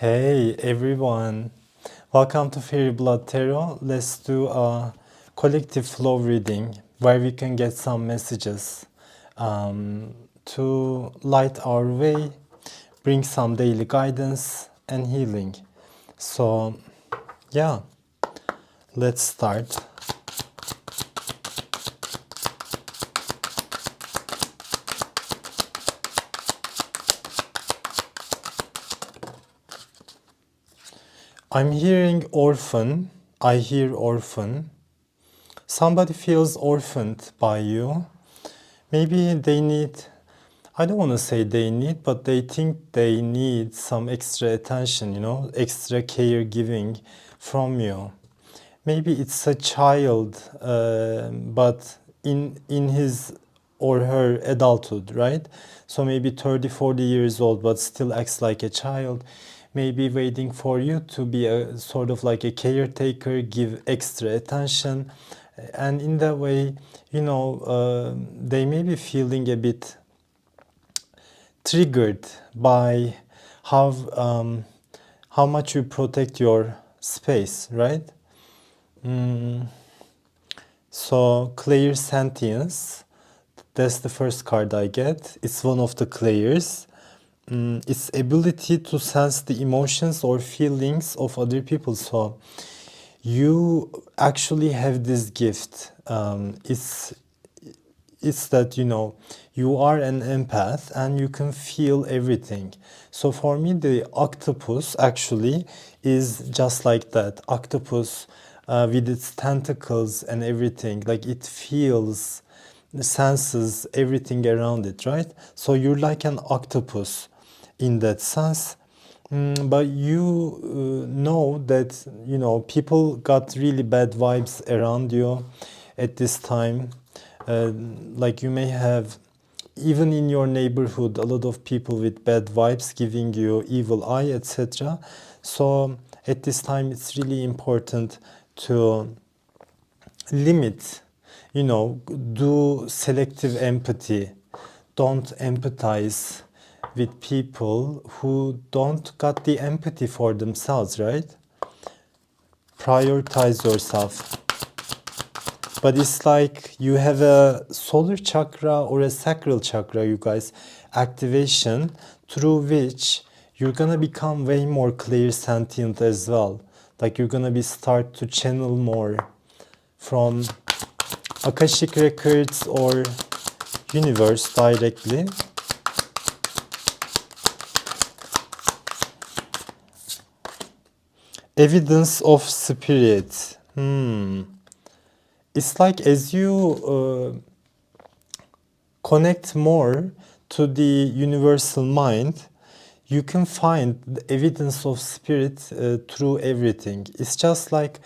Hey everyone, welcome to Fairy Blood Tarot. Let's do a collective flow reading where we can get some messages to light our way, bring some daily guidance and healing. So, yeah, let's start. I'm hearing orphan. I hear orphan. Somebody feels orphaned by you. Maybe they need, I don't want to say they need, but they think they need some extra attention, extra caregiving from you. Maybe it's a child, but in his or her adulthood, right? So maybe 30, 40 years old, but still acts like a child. Maybe waiting for you to be a sort of like a caretaker, give extra attention. And in that way, they may be feeling a bit triggered by how much you protect your space, right? So clear sentience, that's the first card I get. It's one of the clears. Its ability to sense the emotions or feelings of other people. So you actually have this gift. It's that you are an empath and you can feel everything. So for me the octopus actually is just like that. Octopus with its tentacles and everything, like it feels, senses everything around it, right? So you're like an octopus in that sense. But you know that people got really bad vibes around you at this time. Like you may have, even in your neighborhood, a lot of people with bad vibes giving you evil eye, etc. So at this time it's really important to limit, do selective empathy. Don't empathize with people who don't got the empathy for themselves, right? Prioritize yourself. But it's like you have a solar chakra or a sacral chakra, you guys, activation through which you're gonna become way more clear sentient as well. Like you're gonna be start to channel more from Akashic records or universe directly. Evidence of spirit. It's like as you connect more to the universal mind, you can find the evidence of spirit through everything. It's just like,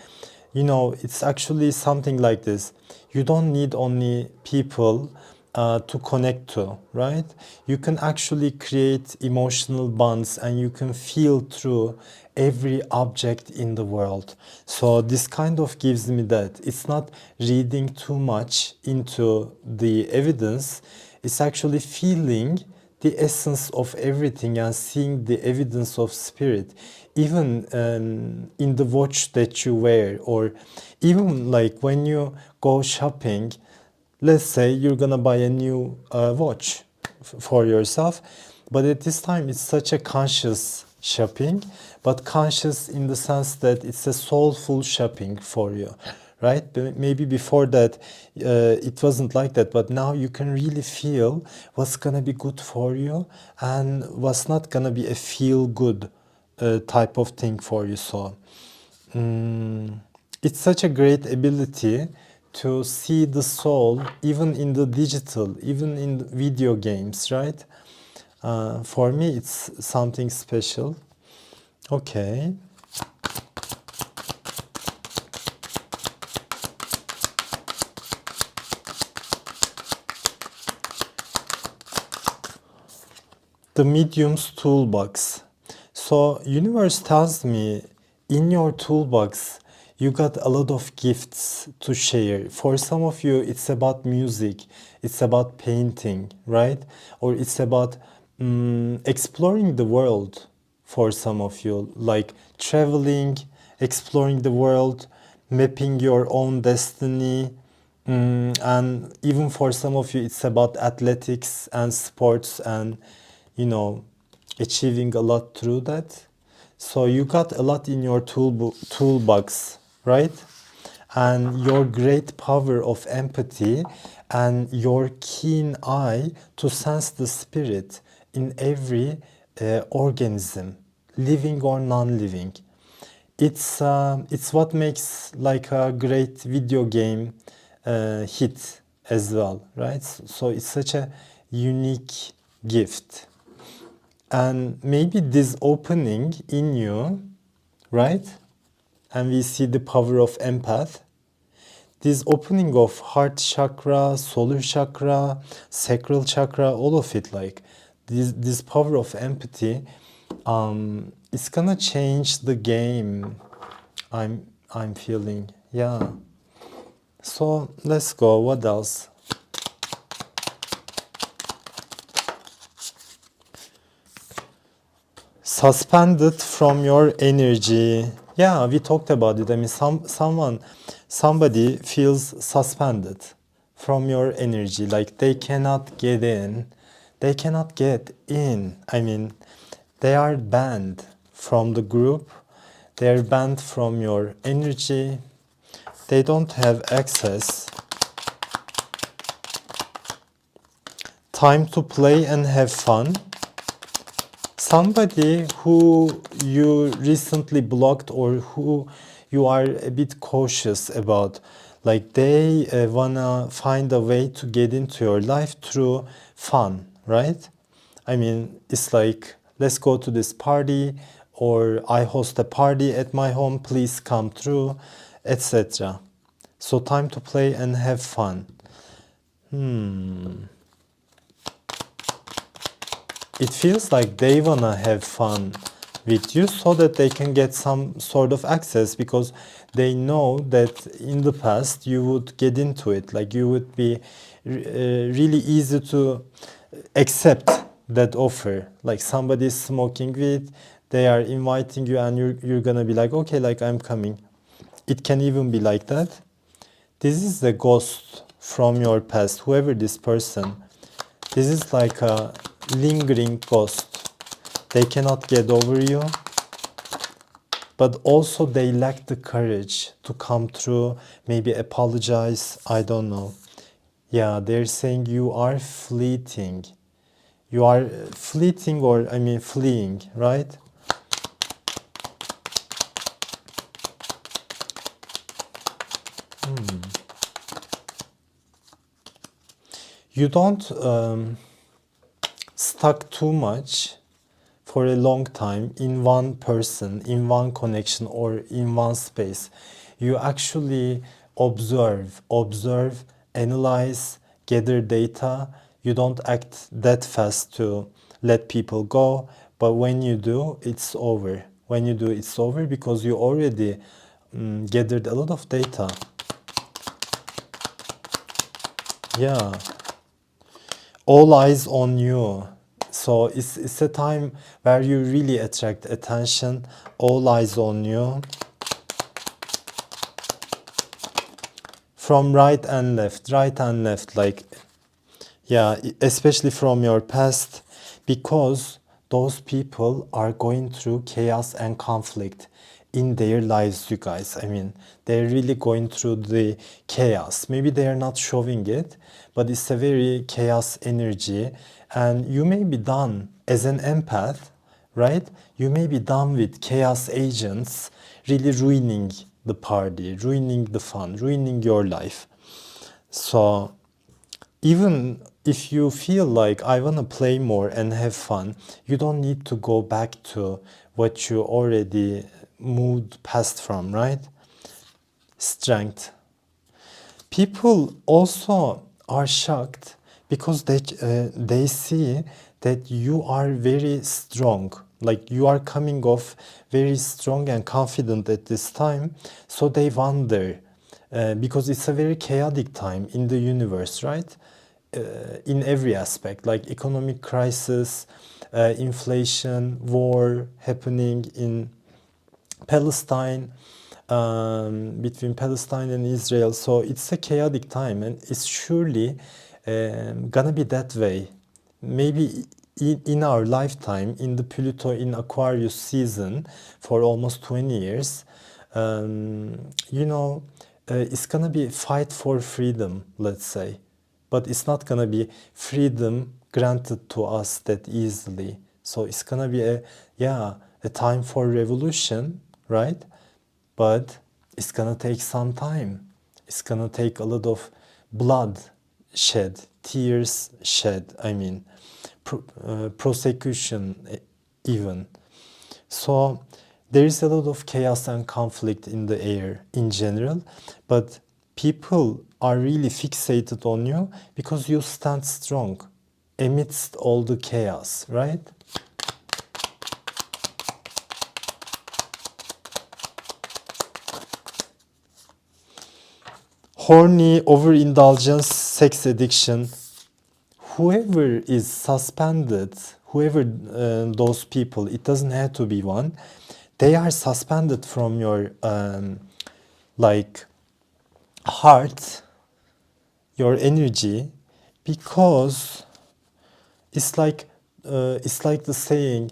it's actually something like this. You don't need only people to connect to, right? You can actually create emotional bonds and you can feel through every object in the world. So this kind of gives me that. It's not reading too much into the evidence. It's actually feeling the essence of everything and seeing the evidence of spirit, even in the watch that you wear, or even like when you go shopping. Let's say you're gonna buy a new watch for yourself, but at this time it's such a conscious shopping, but conscious in the sense that it's a soulful shopping for you, right? Maybe before that it wasn't like that, but now you can really feel what's gonna be good for you and what's not gonna be a feel good type of thing for you. So it's such a great ability to see the soul even in the digital, even in the video games, right? For me it's something special. Okay. The medium's toolbox. So universe tells me in your toolbox you got a lot of gifts to share. For some of you it's about music, it's about painting, right? Or it's about exploring the world, for some of you, like traveling, exploring the world, mapping your own destiny. And even for some of you, it's about athletics and sports and, you know, achieving a lot through that. So you got a lot in your toolbox, right? And your great power of empathy and your keen eye to sense the spirit in every organism, living or non-living. It's what makes like a great video game hit as well, right? So it's such a unique gift. And maybe this opening in you, right? And we see the power of empath. This opening of heart chakra, solar chakra, sacral chakra, all of it, like this power of empathy, it's gonna change the game. I'm feeling, yeah. So let's go. What else? Suspended from your energy. Yeah, we talked about it. I mean, somebody feels suspended from your energy, like they cannot get in. They cannot get in. I mean, they are banned from the group. They are banned from your energy. They don't have access. Time to play and have fun. Somebody who you recently blocked or who you are a bit cautious about, like they wanna find a way to get into your life through fun, right? I mean, it's like, let's go to this party, or I host a party at my home, please come through, etc. So time to play and have fun. It feels like they wanna have fun with you so that they can get some sort of access, because they know that in the past you would get into it, like you would be really easy to accept that offer. Like somebody is smoking weed, they are inviting you and you're gonna be like, okay, like I'm coming. It can even be like that. This is the ghost from your past, whoever this person. This is like a lingering ghost. They cannot get over you, but also they lack the courage to come through, maybe apologize, I don't know. Yeah, they're saying you are fleeting. You are fleeting, or I mean fleeing, right? You don't stuck too much for a long time in one person, in one connection, or in one space. You actually observe, analyze, gather data. You don't act that fast to let people go, but when you do, it's over. When you do, it's over because you already gathered a lot of data. Yeah. All eyes on you. So it's a time where you really attract attention. All eyes on you. From right and left, like, yeah, especially from your past, because those people are going through chaos and conflict in their lives, you guys. I mean, they're really going through the chaos. Maybe they are not showing it, but it's a very chaos energy. And you may be done as an empath, right? You may be done with chaos agents really ruining the party, ruining the fun, ruining your life. So even if you feel like I want to play more and have fun, you don't need to go back to what you already moved past from, right? Strength. People also are shocked because they see that you are very strong, like you are coming off very strong and confident at this time. So they wonder, because it's a very chaotic time in the universe, right? In every aspect, like economic crisis, inflation, war happening in Palestine, between Palestine and Israel. So it's a chaotic time, and it's surely gonna be that way. Maybe in our lifetime, in the Pluto in Aquarius season for almost 20 years, it's gonna be a fight for freedom, let's say. But it's not gonna be freedom granted to us that easily. So it's gonna be a time for revolution, right? But it's gonna take some time. It's gonna take a lot of blood shed, tears shed, I mean, prosecution even. So there is a lot of chaos and conflict in the air in general, but people are really fixated on you because you stand strong amidst all the chaos, right? Horny, overindulgence, sex addiction. Whoever is suspended, whoever those people, it doesn't have to be one, they are suspended from your like heart, your energy, because it's like the saying,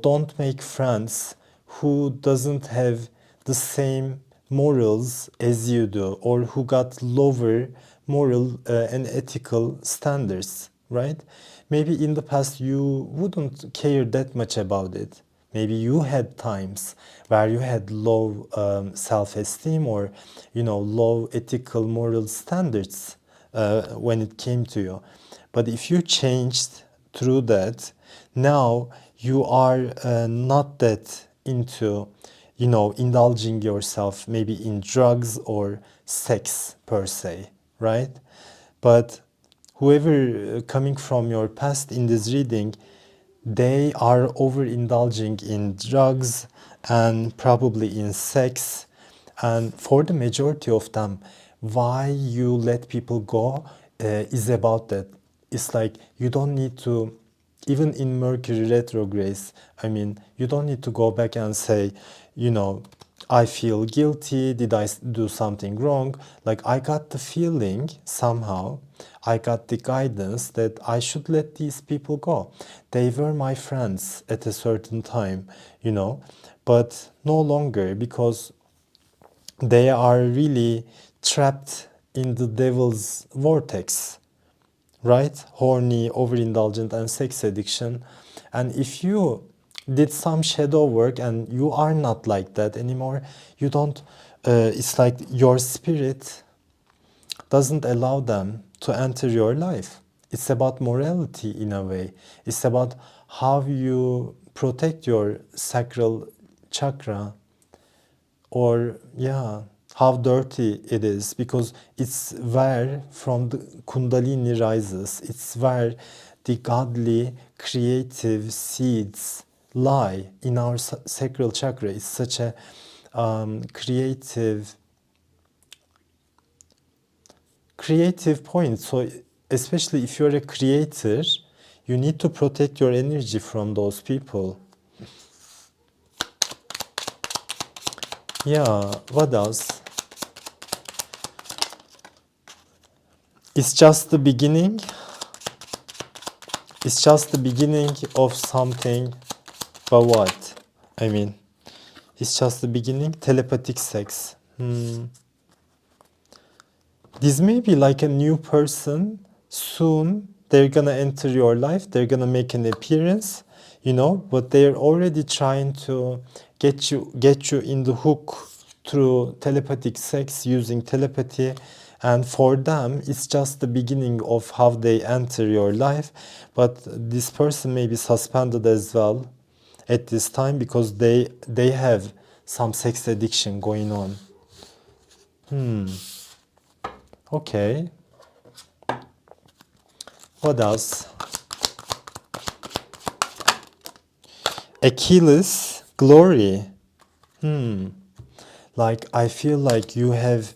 don't make friends who doesn't have the same morals as you do, or who got lower moral and ethical standards, right? Maybe in the past you wouldn't care that much about it. Maybe you had times where you had low self-esteem, or low ethical moral standards when it came to you. But if you changed through that, now you are not that into indulging yourself maybe in drugs or sex per se, right? But whoever coming from your past in this reading, they are overindulging in drugs and probably in sex. And for the majority of them, why you let people go is about that. It's like you don't need to, even in Mercury retrogrades, I mean, you don't need to go back and say, I feel guilty, did I do something wrong? Like, I got the feeling somehow, I got the guidance that I should let these people go. They were my friends at a certain time, but no longer, because they are really trapped in the devil's vortex, right? Horny, overindulgent, and sex addiction. And if you did some shadow work and you are not like that anymore, you don't, it's like your spirit doesn't allow them to enter your life. It's about morality in a way. It's about how you protect your sacral chakra, or how dirty it is, because it's where from the kundalini rises. It's where the godly creative seeds lie, in our sacral chakra. It's such a creative point. So especially if you're a creator, you need to protect your energy from those people. What else? It's just the beginning. It's just the beginning of something. But what? I mean, it's just the beginning. Telepathic sex. This may be like a new person. Soon they're gonna enter your life. They're gonna make an appearance, but they're already trying to get you in the hook through telepathic sex, using telepathy. And for them, it's just the beginning of how they enter your life. But this person may be suspended as well at this time, because they have some sex addiction going on. Okay. What else? Achilles' glory. Like, I feel like you have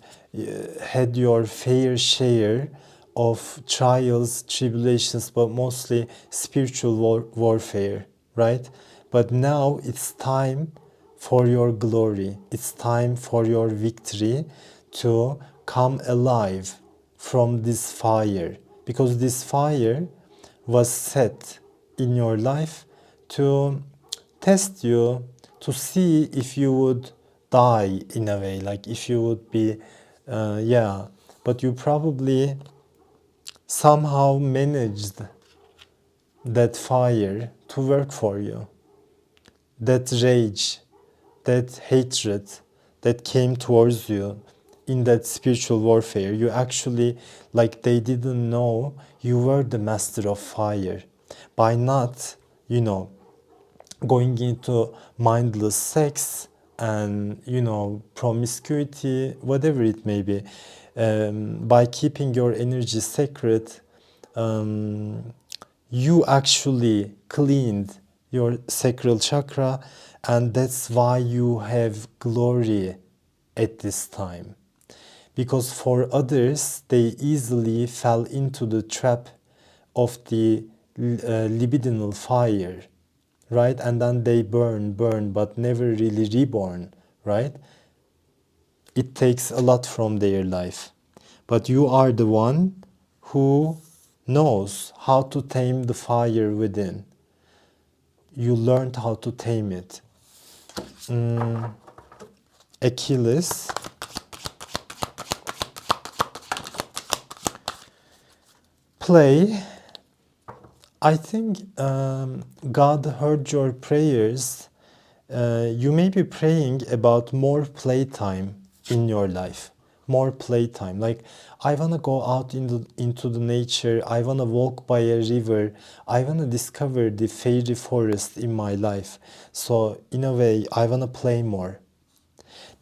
had your fair share of trials, tribulations, but mostly spiritual warfare, right? But now it's time for your glory. It's time for your victory to come alive from this fire, because this fire was set in your life to test you, to see if you would die in a way, like if you would be yeah, but you probably somehow managed that fire to work for you. That rage, that hatred that came towards you in that spiritual warfare, you actually, like, they didn't know you were the master of fire by not, going into mindless sex and, promiscuity, whatever it may be. By keeping your energy sacred, you actually cleaned your sacral chakra, and that's why you have glory at this time. Because for others, they easily fell into the trap of the libidinal fire, right? And then they burn, but never really reborn, right? It takes a lot from their life. But you are the one who knows how to tame the fire within. You learned how to tame it. Achilles. Play. I think God heard your prayers. You may be praying about more playtime in your life. More playtime. Like, I want to go out into the nature. I want to walk by a river. I want to discover the fairy forest in my life. So, in a way, I want to play more.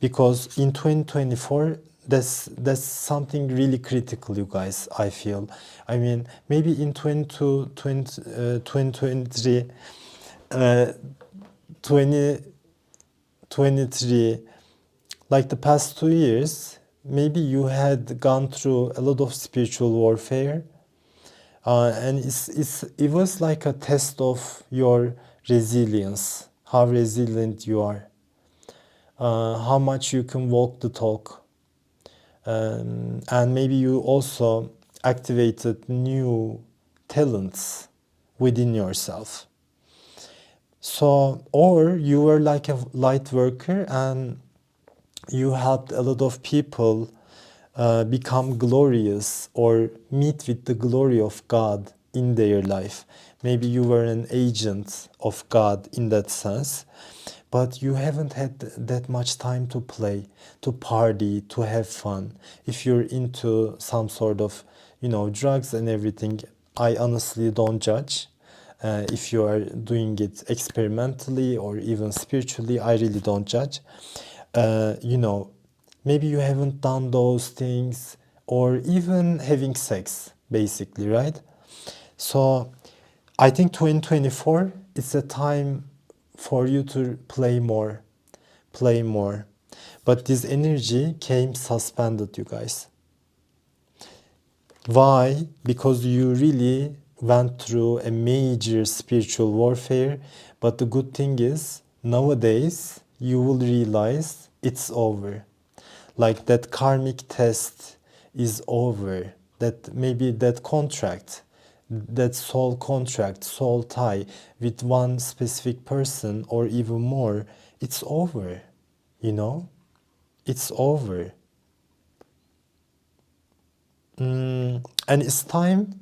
Because in 2024, that's something really critical, you guys, I feel. I mean, maybe in 2023, 2023, like the past 2 years, maybe you had gone through a lot of spiritual warfare, and it was like a test of your resilience, how resilient you are, how much you can walk the talk. And maybe you also activated new talents within yourself. So, or you were like a light worker and you helped a lot of people become glorious or meet with the glory of God in their life. Maybe you were an agent of God in that sense, but you haven't had that much time to play, to party, to have fun. If you're into some sort of, drugs and everything, I honestly don't judge. If you are doing it experimentally or even spiritually, I really don't judge. Maybe you haven't done those things, or even having sex, basically, right? So I think 2024 is a time for you to play more, play more. But this energy came suspended, you guys. Why? Because you really went through a major spiritual warfare. But the good thing is, nowadays, you will realize it's over. Like, that karmic test is over. That maybe that contract, that soul contract, soul tie with one specific person or even more, it's over. It's over. And it's time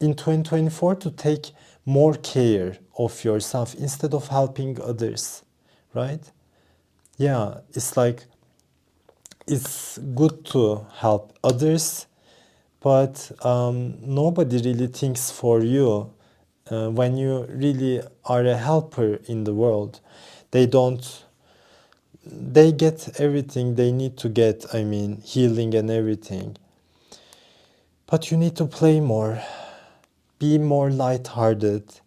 in 2024 to take more care of yourself instead of helping others, right? Yeah, it's like, it's good to help others, but nobody really thinks for you when you really are a helper in the world. They get everything they need to get, I mean, healing and everything. But you need to play more, be more lighthearted.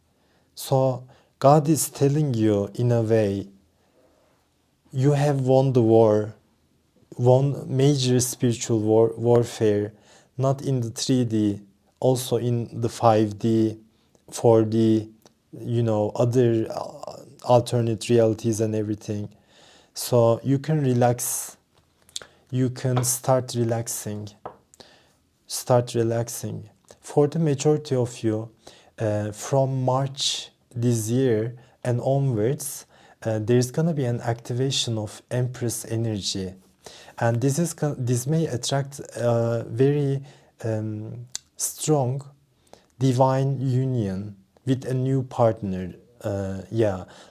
So God is telling you, in a way, you have won the war, won major spiritual warfare. not in the 3D, also in the 5D, 4D, other alternate realities and everything. So you can relax, you can start relaxing. For the majority of you, from March this year and onwards, there's gonna be an activation of Empress energy, and this may attract a very strong divine union with a new partner.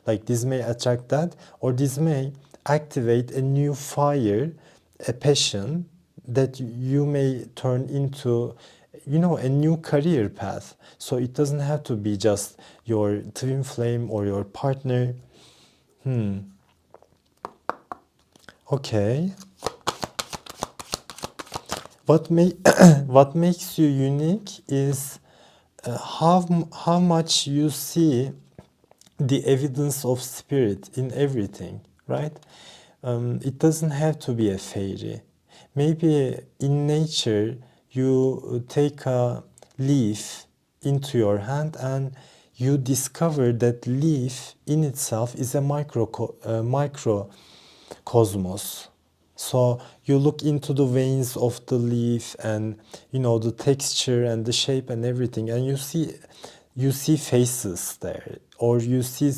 Like this may attract that, or this may activate a new fire, a passion that you may turn into, a new career path. So it doesn't have to be just your twin flame or your partner. Okay. What makes you unique is how much you see the evidence of spirit in everything, right? It doesn't have to be a fairy. Maybe in nature you take a leaf into your hand and you discover that leaf in itself is a microcosmos. So you look into the veins of the leaf and the texture and the shape and everything, and you see faces there, or you see,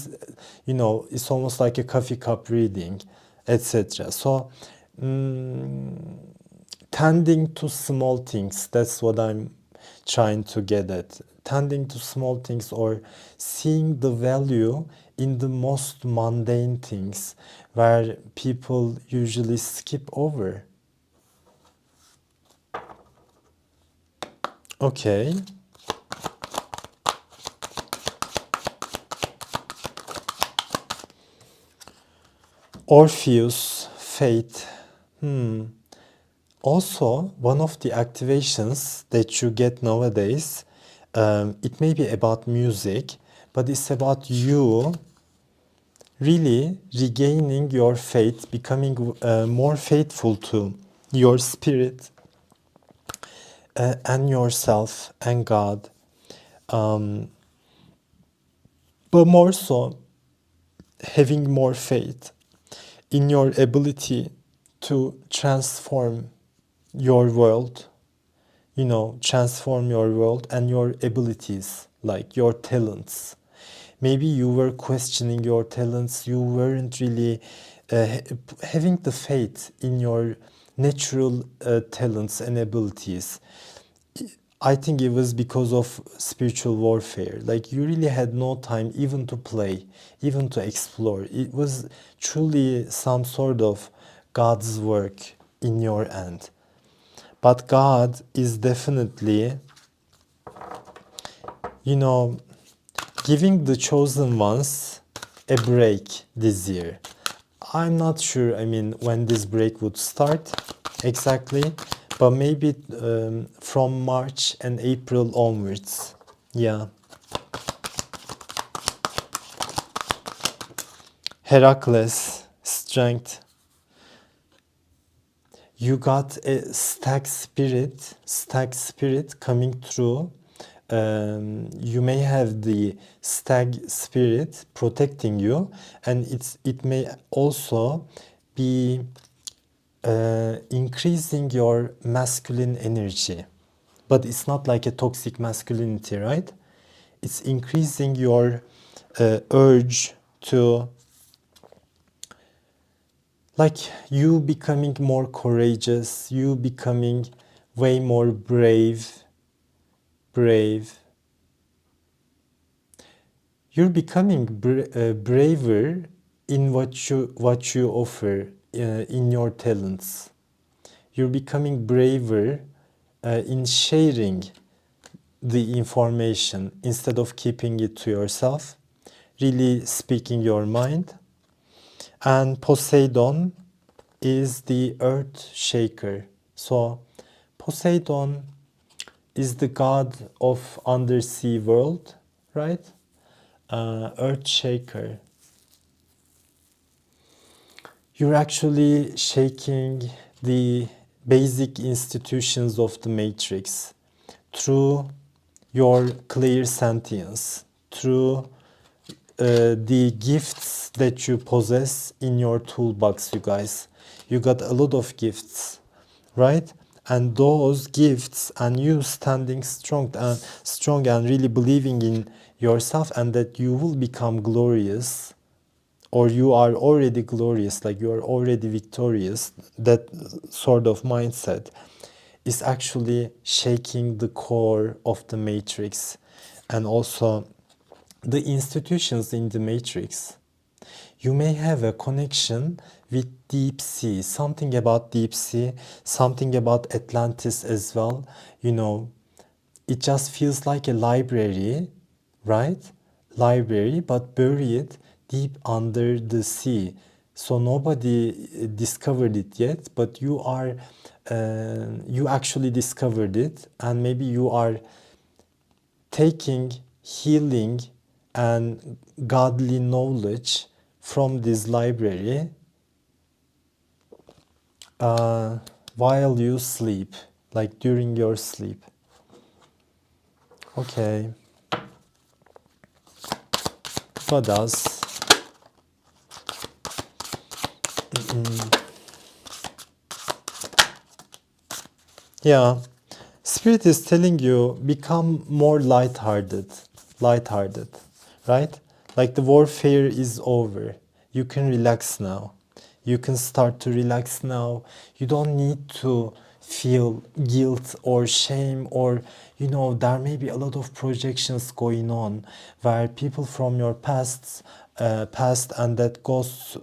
it's almost like a coffee cup reading, etc. So tending to small things, that's what I'm trying to get at. Tending to small things, or seeing the value in the most mundane things where people usually skip over. Okay. Orpheus, fate. Also, one of the activations that you get nowadays, it may be about music, but it's about you really regaining your faith, becoming more faithful to your spirit and yourself and God. But more so, having more faith in your ability to transform your world, transform your world and your abilities, like your talents. Maybe you were questioning your talents, you weren't really having the faith in your natural talents and abilities. I think it was because of spiritual warfare. Like you really had no time even to play, even to explore. It was truly some sort of God's work in your end. But God is definitely, giving the chosen ones a break this year. I'm not sure, when this break would start exactly, but maybe from March and April onwards. Yeah. Heracles, strength. You got a stag spirit coming through. You may have the stag spirit protecting you, and it may also be increasing your masculine energy, but it's not like a toxic masculinity, right? It's increasing your urge to, like, you becoming more courageous, you becoming way more brave. You're becoming braver in what you offer in your talents. You're becoming braver in sharing the information instead of keeping it to yourself, really speaking your mind. And Poseidon is the earth shaker. So Poseidon is the god of undersea world, right? Earth shaker. You're actually shaking the basic institutions of the matrix, through your clear sentience, through the gifts that you possess in your toolbox, you guys. You got a lot of gifts, right? And those gifts, and you standing strong and really believing in yourself, and that you will become glorious, or you are already glorious, like you are already victorious, that sort of mindset is actually shaking the core of the matrix, and also the institutions in the matrix. You may have a connection with deep sea, something about deep sea, something about Atlantis as well. You know, it just feels like a library, right? Library, but buried deep under the sea. So nobody discovered it yet, but you actually discovered it, and maybe you are taking healing and godly knowledge from this library while you sleep, like during your sleep. Okay. What else? Yeah. Spirit is telling you become more lighthearted, right? Like the warfare is over. You can relax now. You can start to relax now. You don't need to feel guilt or shame, or there may be a lot of projections going on where people from your past and that ghosts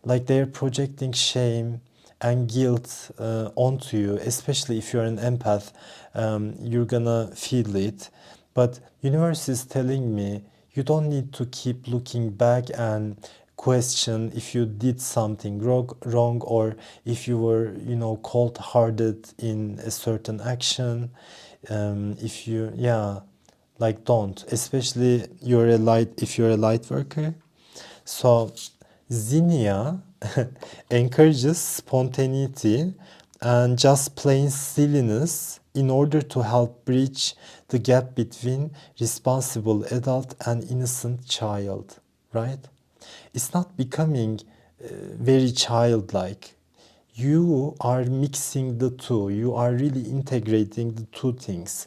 like they're projecting shame and guilt onto you, especially if you're an empath. You're gonna feel it, but universe is telling me you don't need to keep looking back and question if you did something wrong, or if you were cold-hearted in a certain action. If you like, don't, especially if you're a light worker. So Zinnia encourages spontaneity and just plain silliness in order to help bridge the gap between responsible adult and innocent child, right? It's not becoming very childlike. You are mixing the two. You are really integrating the two things.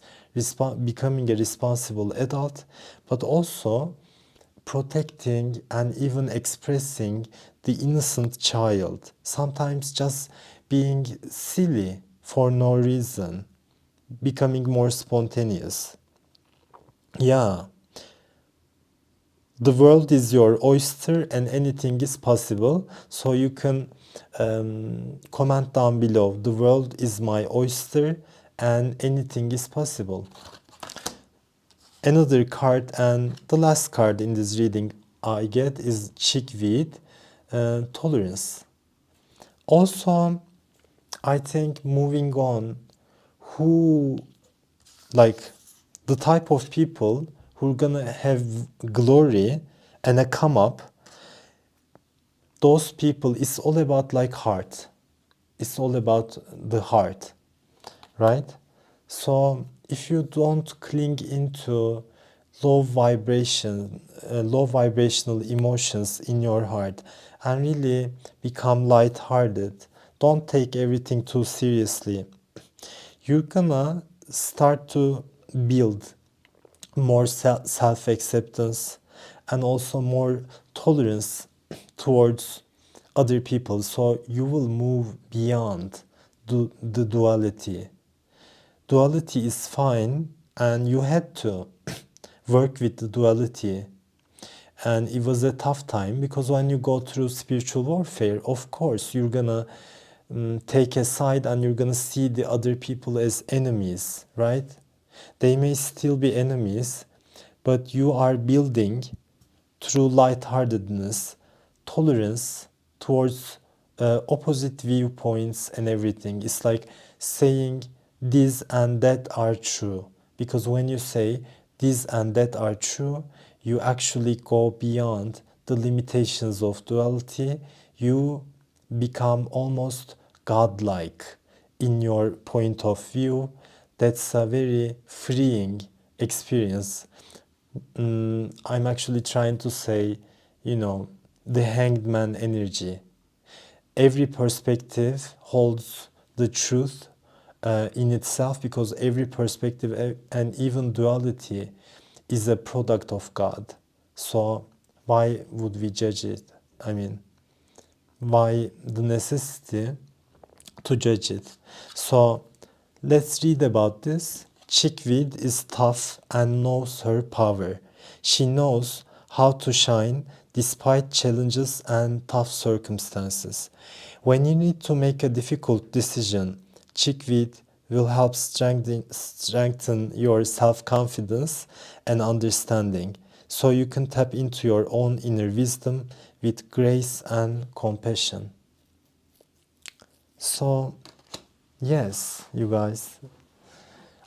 Becoming a responsible adult, but also protecting and even expressing the innocent child. Sometimes just being silly for no reason. Becoming more spontaneous. Yeah. The world is your oyster and anything is possible. So you can comment down below. The world is my oyster and anything is possible. Another card, and the last card in this reading I get, is chickweed, tolerance. Also, I think moving on, who, like, the type of people who are gonna have glory and a come up, those people, it's all about like heart. It's all about the heart, right? So if you don't cling into low vibrational emotions in your heart, and really become light-hearted, don't take everything too seriously, you're gonna start to build more self-acceptance and also more tolerance towards other people. So you will move beyond the duality. Duality is fine, and you had to work with the duality. And it was a tough time, because when you go through spiritual warfare, of course, you're gonna take a side, and you're gonna see the other people as enemies, right? They may still be enemies, but you are building through lightheartedness, tolerance towards opposite viewpoints and everything. It's like saying this and that are true. Because when you say this and that are true, you actually go beyond the limitations of duality. You become almost godlike in your point of view. That's a very freeing experience. I'm actually trying to say, the hanged man energy. Every perspective holds the truth in itself, because every perspective and even duality is a product of God. So why would we judge it? I mean, why the necessity to judge it? So let's read about this. Chickweed is tough and knows her power. She knows how to shine despite challenges and tough circumstances. When you need to make a difficult decision, chickweed will help strengthen your self-confidence and understanding, so you can tap into your own inner wisdom with grace and compassion. So, yes, you guys,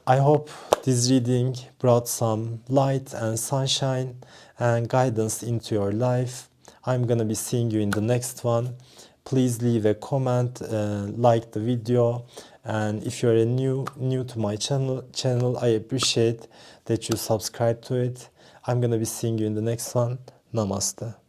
I hope this reading brought some light and sunshine and guidance into your life. I'm gonna be seeing you in the next one. Please leave a comment, like the video, and if you're new to my channel, I appreciate that you subscribe to it. I'm gonna be seeing you in the next one. Namaste.